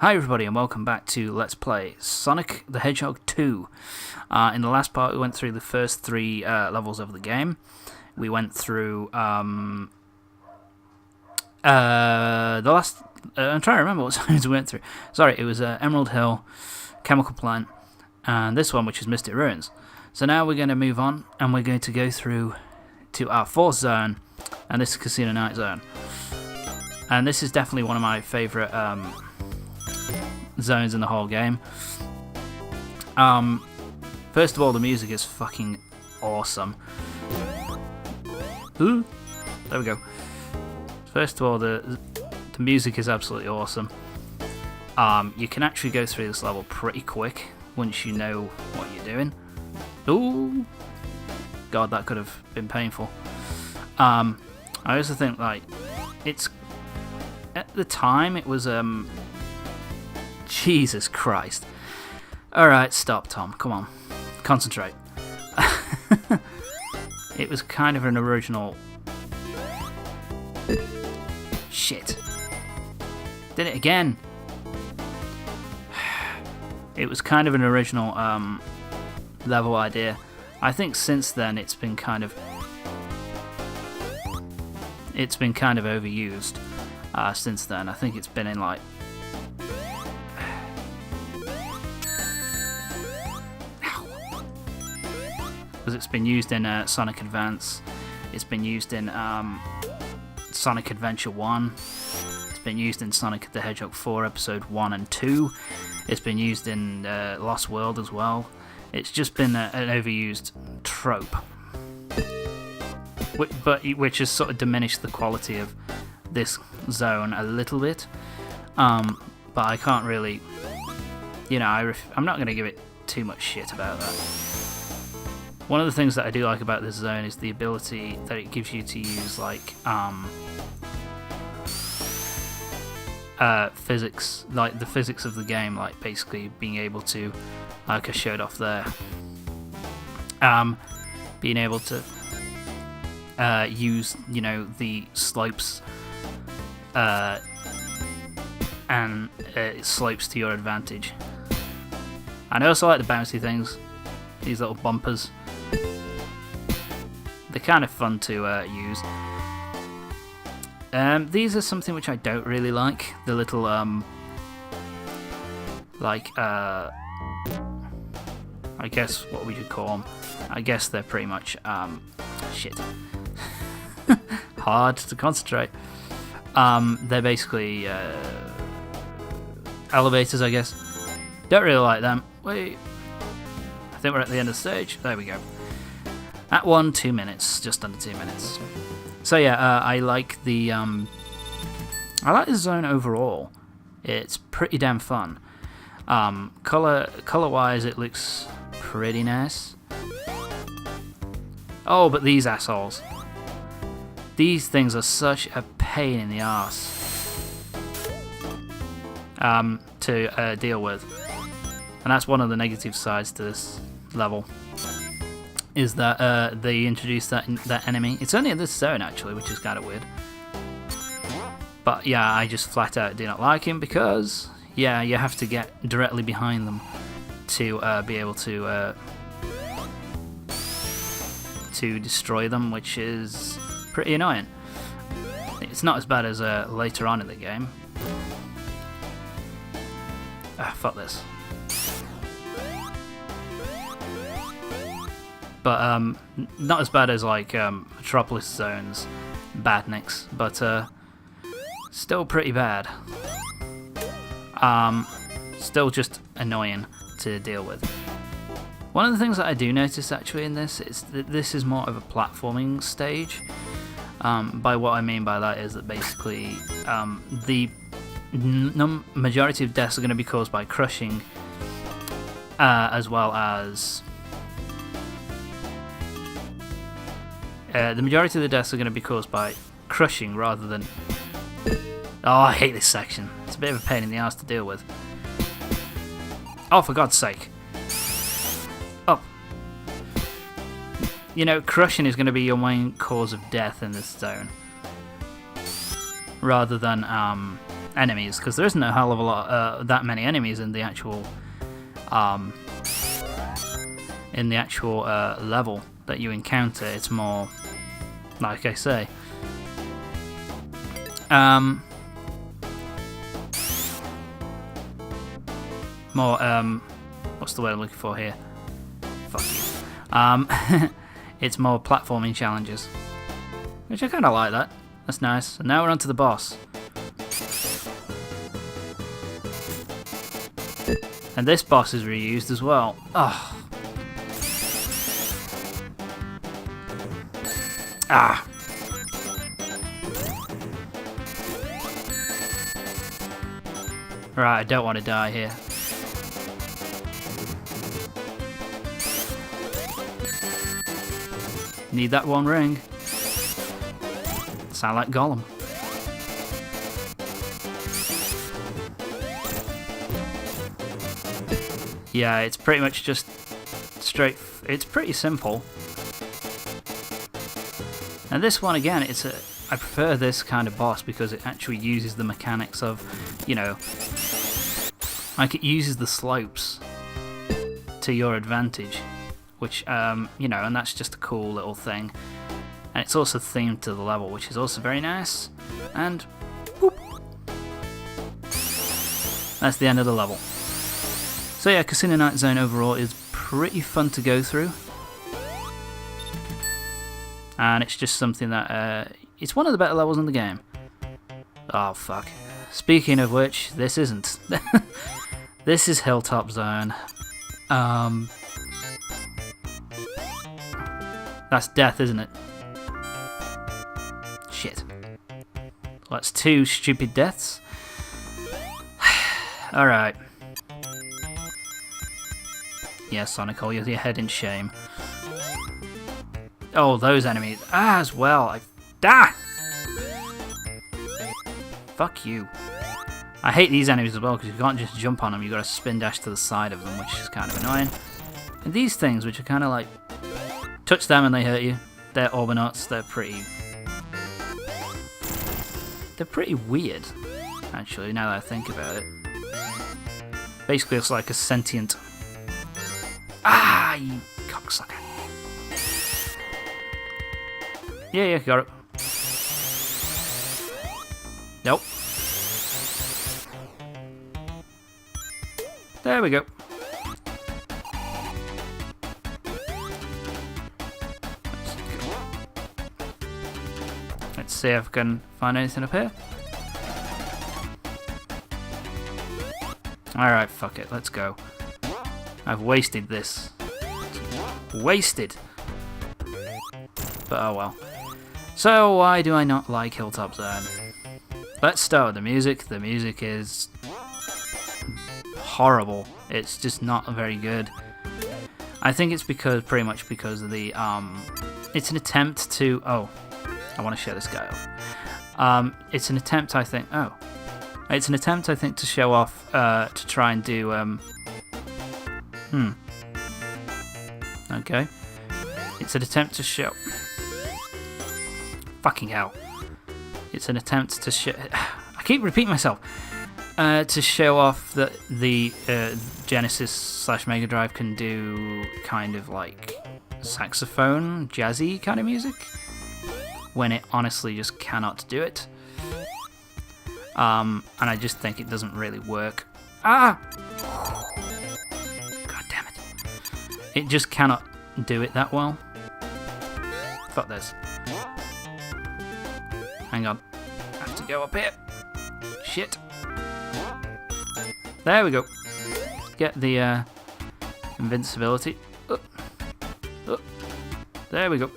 Hi everybody and welcome back to Let's Play Sonic the Hedgehog 2. In the last part we went through the first three levels of the game. We went through the last... I'm trying to remember what zones we went through. Sorry, it was Emerald Hill, Chemical Plant, and this one which is Mystic Ruins. So now we're going to move on and we're going to go through to our fourth zone, and this is Casino Night Zone. And this is definitely one of my favourite zones in the whole game. First of all, the music is fucking awesome. Ooh, there we go. First of all, the music is absolutely awesome. You can actually go through this level pretty quick once you know what you're doing. Ooh, God, that could have been painful. I also think it's at the time it was Jesus Christ. Alright, stop, Tom. Come on. Concentrate. It was kind of an original... Shit. Did it again. It was kind of an original level idea. I think since then it's been kind of overused. Since then, I think it's been in because it's been used in Sonic Advance, it's been used in Sonic Adventure 1, it's been used in Sonic the Hedgehog 4 Episode 1 and 2, it's been used in Lost World as well. It's just been an overused trope, which has sort of diminished the quality of this zone a little bit, but I can't really, I'm not going to give it too much shit about that. One of the things that I do like about this zone is the ability that it gives you to use physics, like the physics of the game, like basically being able to, like I showed off there, being able to use, the slopes and it slopes to your advantage. And I also like the bouncy things, these little bumpers. They're kind of fun to use. These are something which I don't really like. The little I guess what we should call them. I guess they're pretty much shit. Hard to concentrate. They're basically elevators, I guess. Don't really like them. Wait, I think we're at the end of the stage. There we go. At 2 minutes, just under 2 minutes. So yeah, I like the zone overall. It's pretty damn fun. Color-wise, it looks pretty nice. Oh, but these assholes. These things are such a pain in the arse to deal with. And that's one of the negative sides to this level, is that they introduced that enemy. It's only in this zone, actually, which is kind of weird. But yeah, I just flat out do not like him because, yeah, you have to get directly behind them to be able to destroy them, which is pretty annoying. It's not as bad as later on in the game. Fuck this. But not as bad as Metropolis Zone's badniks, but still pretty bad. Still just annoying to deal with. One of the things that I do notice actually in this is that this is more of a platforming stage. By what I mean by that is that basically the majority of deaths are going to be caused by crushing, as well as the majority of the deaths are going to be caused by crushing rather than... Oh, I hate this section. It's a bit of a pain in the ass to deal with. Oh, for God's sake. Oh. Crushing is going to be your main cause of death in this zone, rather than enemies, because there isn't a hell of a lot, that many enemies in the actual, level that you encounter. It's more, like I say, more, what's the word I'm looking for here? Fuck you. It's more platforming challenges, which I kind of like that. That's nice. And now we're on to the boss. And this boss is reused as well. Oh. Ah. Right, I don't want to die here. Need that one ring. Sound like Gollum. Yeah, it's pretty much just straight. It's pretty simple. And this one again, I prefer this kind of boss because it actually uses the mechanics of, you know, like it uses the slopes to your advantage, which you know, and that's just a cool little thing. And it's also themed to the level, which is also very nice. And whoop, that's the end of the level. So yeah, Casino Night Zone overall is pretty fun to go through. And it's just something that, it's one of the better levels in the game. Oh fuck. Speaking of which, this isn't. This is Hilltop Zone. That's death, isn't it? Shit. Well, that's 2 stupid deaths. Alright. Yeah, Sonic, hold your head in shame. Oh, those enemies. Ah, as well. Fuck you. I hate these enemies as well, because you can't just jump on them, you've got to spin dash to the side of them, which is kind of annoying. And these things, which are kind of like, touch them and they hurt you. They're Orbinauts, they're pretty weird, actually, now that I think about it. Basically, it's like a sentient... Ah, you cocksucker. Yeah, got it. Nope. There we go. Let's see if I can find anything up here. Alright, fuck it, let's go. I've wasted this. Wasted! But oh well. So why do I not like Hilltop Zone? Let's start with the music. The music is horrible. It's just not very good. I think it's pretty much because of the it's an attempt to I want to show this guy off. It's an attempt, I think. It's an attempt, I think, to show off, to try and do, Okay. It's an attempt to show... Fucking hell. It's an attempt to show... I keep repeating myself. To show off that the Genesis / Mega Drive can do kind of like saxophone, jazzy kind of music, when it honestly just cannot do it. And I just think it doesn't really work. Ah! God damn it. It just cannot do it that well. Fuck this. Hang on. I have to go up here. Shit. There we go. Get the invincibility. There we go.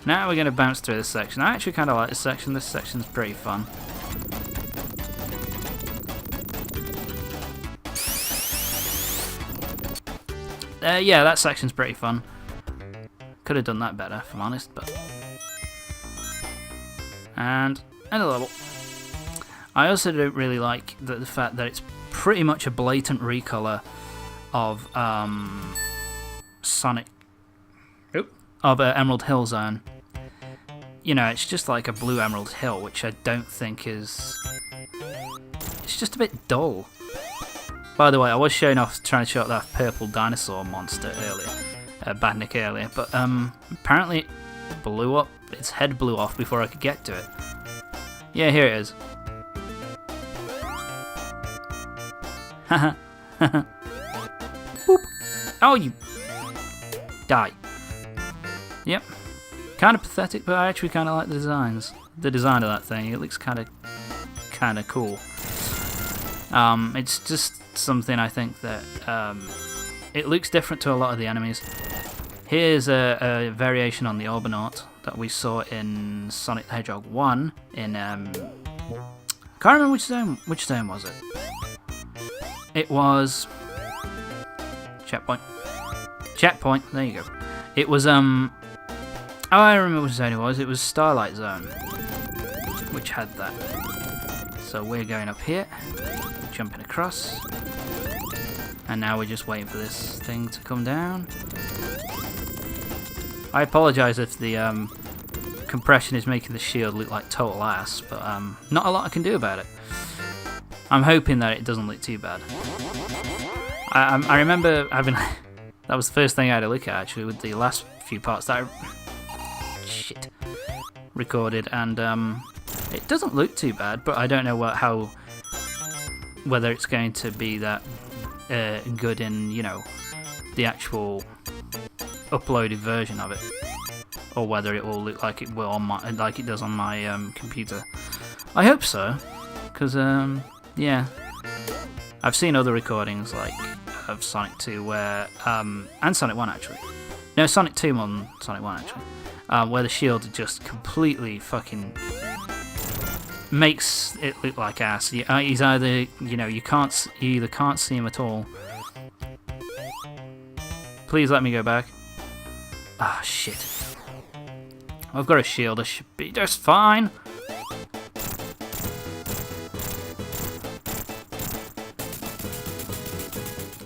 Now we're going to bounce through this section. I actually kind of like this section. This section's pretty fun. Yeah, that section's pretty fun. Could have done that better, if I'm honest, but... And another level. I also don't really like the fact that it's pretty much a blatant recolor of Sonic... of Emerald Hill Zone. you know, it's just like a blue emerald hill, which I don't think is... It's just a bit dull. By the way, I was showing off, trying to show off that purple dinosaur monster earlier, Badnik earlier, but apparently it blew up, its head blew off before I could get to it. Yeah, here it is. Haha. Boop. Oh, you... Die. Yep. Kind of pathetic, but I actually kind of like the designs. The design of that thing, it looks kind of cool. It's just something I think that it looks different to a lot of the enemies. Here's a variation on the Orbonaut that we saw in Sonic the Hedgehog 1 in I can't remember which zone was it. It was Checkpoint. Checkpoint, there you go. It was oh, I remember which zone it was. It was Starlight Zone, which had that. So we're going up here, jumping across, and now we're just waiting for this thing to come down. I apologise if the compression is making the shield look like total ass, but not a lot I can do about it. I'm hoping that it doesn't look too bad. I remember having... that was the first thing I had to look at, actually, with the last few parts that I... Shit. Recorded, and it doesn't look too bad, but I don't know whether it's going to be that good in, you know, the actual uploaded version of it, or whether it will look like it will on my, like it does on my computer. I hope so, because yeah, I've seen other recordings like of Sonic 2 where and Sonic 1 actually. No, Sonic 2 more than Sonic 1 actually. Where the shield just completely fucking makes it look like ass. He's either, you know, you either can't see him at all. Please let me go back. Ah, shit. I've got a shield, I should be just fine.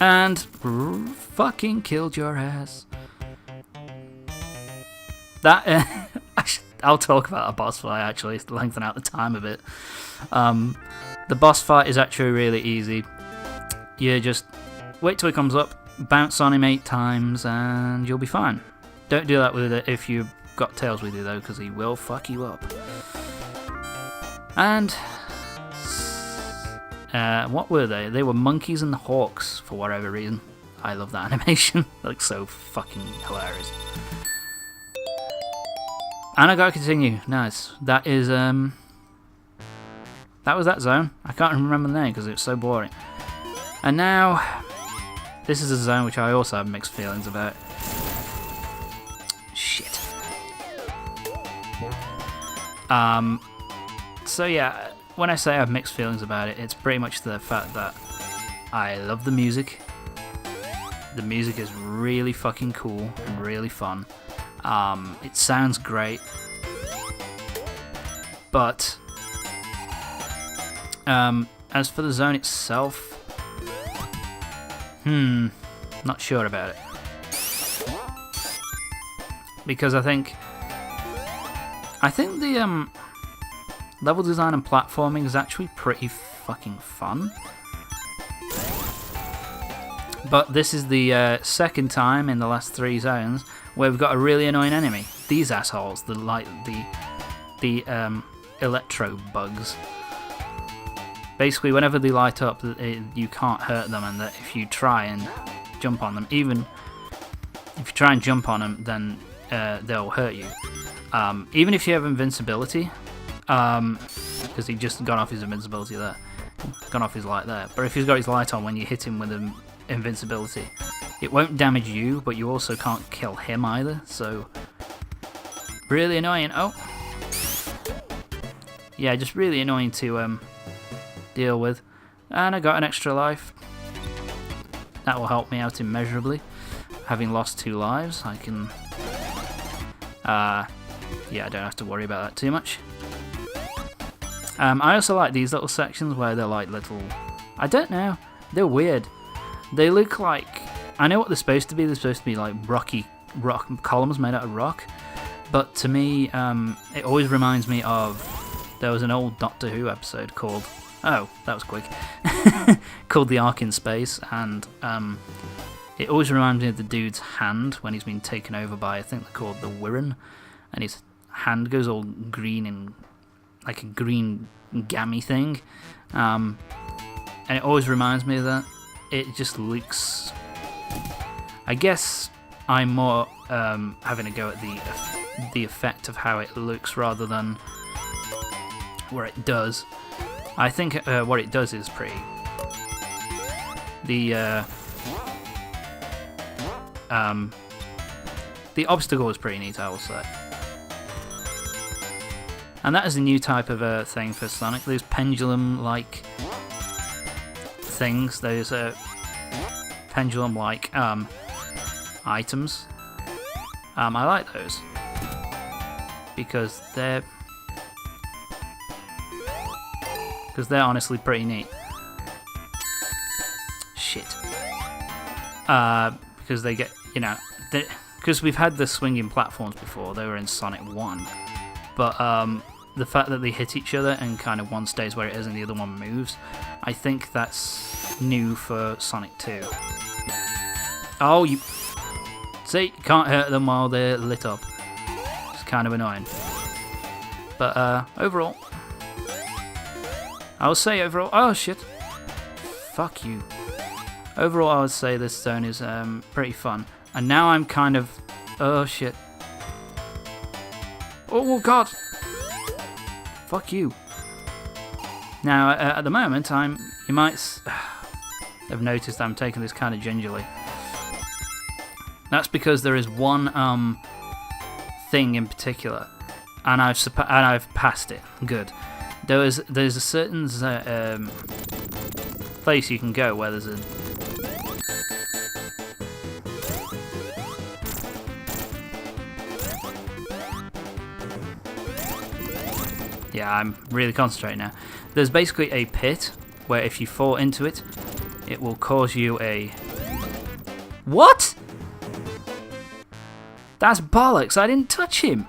And fucking killed your ass. That I'll talk about a boss fight actually, to lengthen out the time a bit. The boss fight is actually really easy. You just wait till he comes up, bounce on him 8 times, and you'll be fine. Don't do that with it if you've got Tails with you though, because he will fuck you up. And what were they? They were monkeys and hawks for whatever reason. I love that animation. It looks so fucking hilarious. And I gotta continue. Nice. That is that was that zone. I can't remember the name because it was so boring. And now this is a zone which I also have mixed feelings about. Shit. So yeah, when I say I have mixed feelings about it, it's pretty much the fact that I love the music. The music is really fucking cool and really fun. It sounds great, but as for the zone itself, not sure about it, because I think the level design and platforming is actually pretty fucking fun. But this is the second time in the last 3 zones where we've got a really annoying enemy. These assholes, the electro bugs. Basically, whenever they light up, you can't hurt them, and that if you try and jump on them, even if you try and jump on them, then they'll hurt you. Even if you have invincibility, because he just gone off his invincibility there, gone off his light there. But if he's got his light on when you hit him with invincibility, it won't damage you, but you also can't kill him either, so really annoying. Oh, yeah, just really annoying to deal with. And I got an extra life. That will help me out immeasurably. Having lost 2 lives, I can yeah, I don't have to worry about that too much. I also like these little sections where they're like little, I don't know, they're weird. They look like, I know what they're supposed to be. They're supposed to be like rock columns made out of rock, But to me, it always reminds me of, there was an old Doctor Who episode called, oh, that was quick, called The Ark in Space, and it always reminds me of the dude's hand when he's been taken over by, I think they're called the Wirren, and his hand goes all green and like a green gammy thing, and it always reminds me of that. It just looks, I guess I'm more having a go at the effect of how it looks rather than what it does. I think what it does is pretty. The obstacle is pretty neat, I will say. And that is a new type of thing for Sonic. Those pendulum-like things. Those pendulum-like items. I like those because they're honestly pretty neat. Shit. Because they get, you know, because we've had the swinging platforms before. They were in Sonic 1, but the fact that they hit each other and kind of one stays where it is and the other one moves, I think that's new for Sonic 2. Oh, you see, you can't hurt them while they're lit up. It's kind of annoying. But overall, I would say overall. Oh shit! Fuck you. Overall, I would say this zone is pretty fun. And now I'm kind of. Oh shit! Oh god! Fuck you. Now at the moment, you might have noticed I'm taking this kind of gingerly. That's because there is one thing in particular, and I've passed it. Good. There's a certain place you can go where there's a. Yeah, I'm really concentrating now. There's basically a pit where if you fall into it, it will cause you a. What? That's bollocks, I didn't touch him.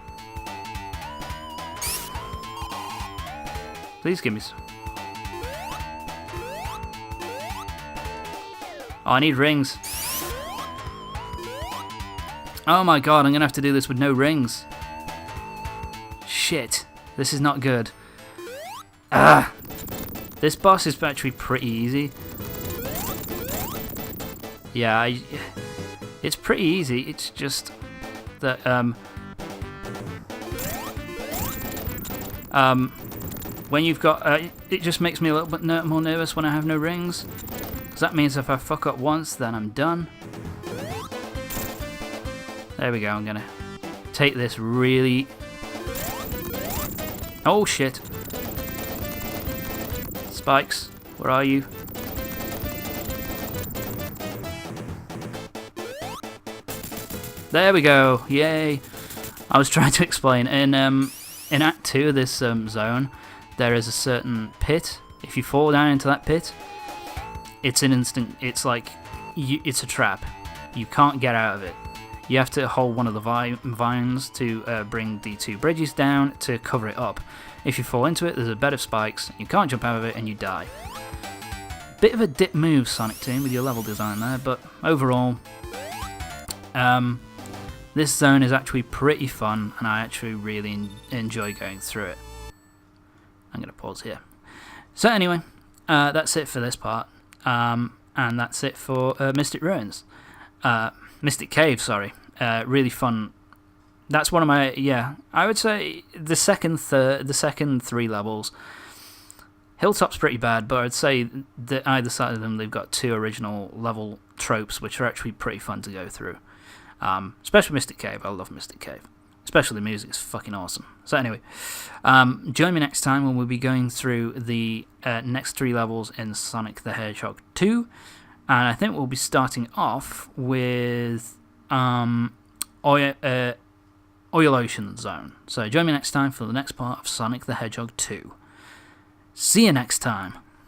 Please give me some. Oh, I need rings. Oh my god, I'm gonna have to do this with no rings. Shit, this is not good. Ah! This boss is actually pretty easy. Yeah, it's pretty easy, it's just that, when you've got, it just makes me a little bit more nervous when I have no rings. Because that means if I fuck up once, then I'm done. There we go, I'm gonna take this really... Oh shit. Spikes, where are you? There we go, yay! I was trying to explain, in Act 2 of this zone, there is a certain pit. If you fall down into that pit, it's an instant, it's like, it's a trap. You can't get out of it. You have to hold one of the vines to bring the two bridges down to cover it up. If you fall into it, there's a bed of spikes, you can't jump out of it and you die. Bit of a dip move, Sonic Team, with your level design there, but overall, this zone is actually pretty fun, and I actually really enjoy going through it. I'm going to pause here. So anyway, that's it for this part, and that's it for Mystic Ruins. Mystic Cave, sorry. Really fun. That's one of my, yeah, I would say the second three levels. Hilltop's pretty bad, but I'd say that either side of them, they've got two original level tropes, which are actually pretty fun to go through. Especially Mystic Cave. I love Mystic Cave. Especially the music is fucking awesome. So anyway, join me next time when we'll be going through the next three levels in Sonic the Hedgehog 2. And I think we'll be starting off with Oil Ocean Zone. So join me next time for the next part of Sonic the Hedgehog 2. See you next time.